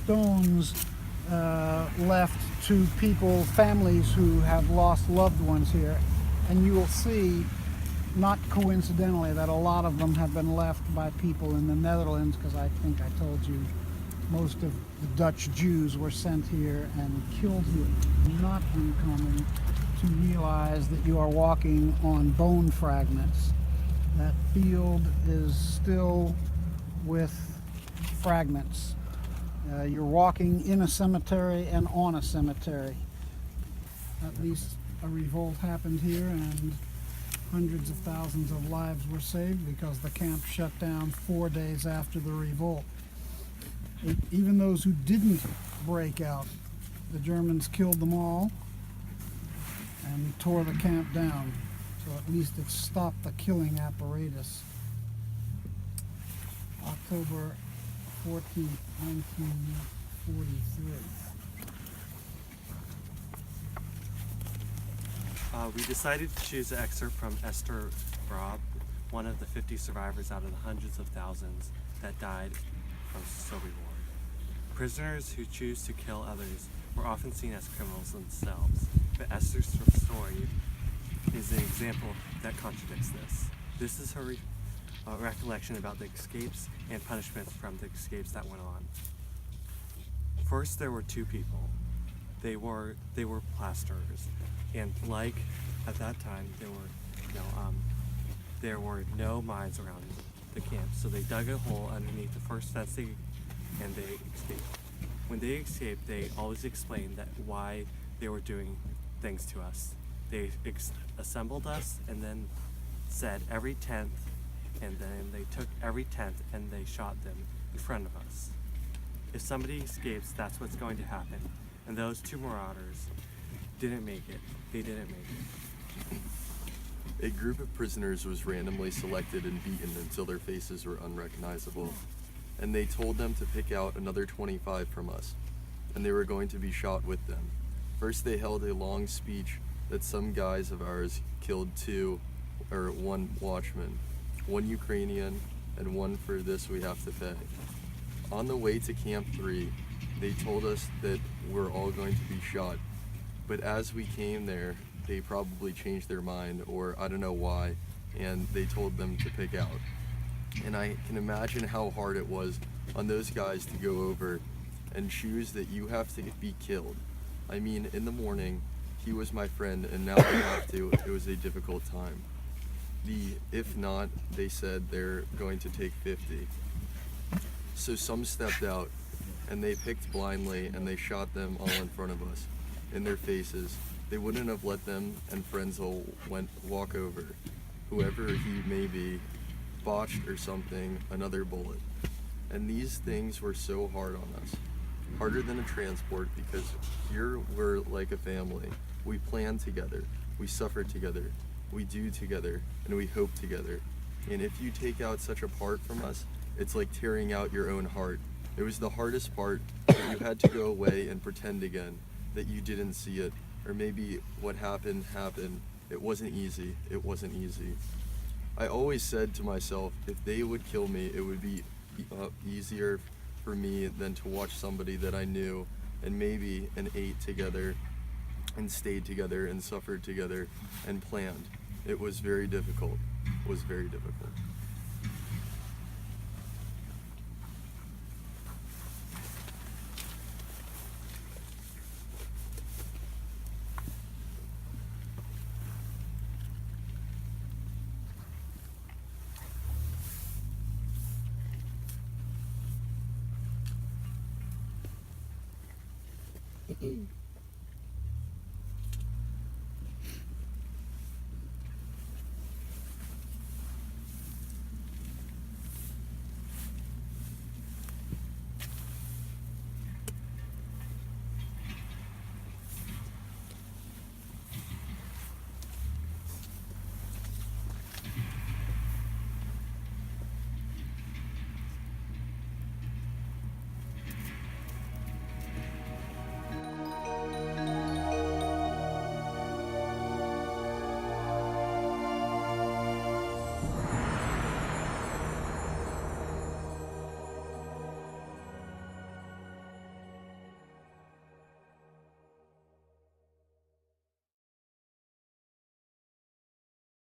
stones left to people, families who have lost loved ones here. And you will see, not coincidentally, that a lot of them have been left by people in the Netherlands, because I think I told you most of the Dutch Jews were sent here and killed here. Not uncommon to realize that you are walking on bone fragments. That field is still with fragments. You're walking in a cemetery and on a cemetery. At least a revolt happened here and hundreds of thousands of lives were saved because the camp shut down 4 days after the revolt. Even those who didn't break out, the Germans killed them all and tore the camp down. So at least it stopped the killing apparatus. October 14th, 1943. We decided to choose an excerpt from Esther Robb, one of the 50 survivors out of the hundreds of thousands that died from Sobibor. Prisoners who choose to kill others were often seen as criminals themselves, but Esther's story is an example that contradicts this. This is her recollection about the escapes and punishments from the escapes that went on. First, there were two people. They were plasterers, and like at that time, there were no mines around the camp, so they dug a hole underneath the first fence and they escaped. When they escaped, they always explained that why they were doing things to us. They assembled us and then said every 10th, and then they took every 10th and they shot them in front of us. If somebody escapes, that's what's going to happen. And those two marauders didn't make it. They didn't make it. A group of prisoners was randomly selected and beaten until their faces were unrecognizable. And they told them to pick out another 25 from us, and they were going to be shot with them. First, they held a long speech that some guys of ours killed one watchman, one Ukrainian, and one for this we have to pay. On the way to Camp 3, they told us that we're all going to be shot, but as we came there, they probably changed their mind, or I don't know why, and they told them to pick out. And I can imagine how hard it was on those guys to go over and choose that you have to be killed. I mean, in the morning, he was my friend, and now they have to. It was a difficult time. If not, they said they're going to take 50. So some stepped out, and they picked blindly, and they shot them all in front of us, in their faces. They wouldn't have let them and friends all walk over. Whoever he may be, botched or something, another bullet. And these things were so hard on us. Harder than a transport, because here we're like a family. We plan together, we suffer together, we do together, and we hope together. And if you take out such a part from us, it's like tearing out your own heart. It was the hardest part, that you had to go away and pretend again that you didn't see it, or maybe what happened. It wasn't easy. It wasn't easy. I always said to myself, if they would kill me, it would be easier for me than to watch somebody that I knew and ate together and stayed together and suffered together and planned. It was very difficult. It was very difficult. Mm-hmm.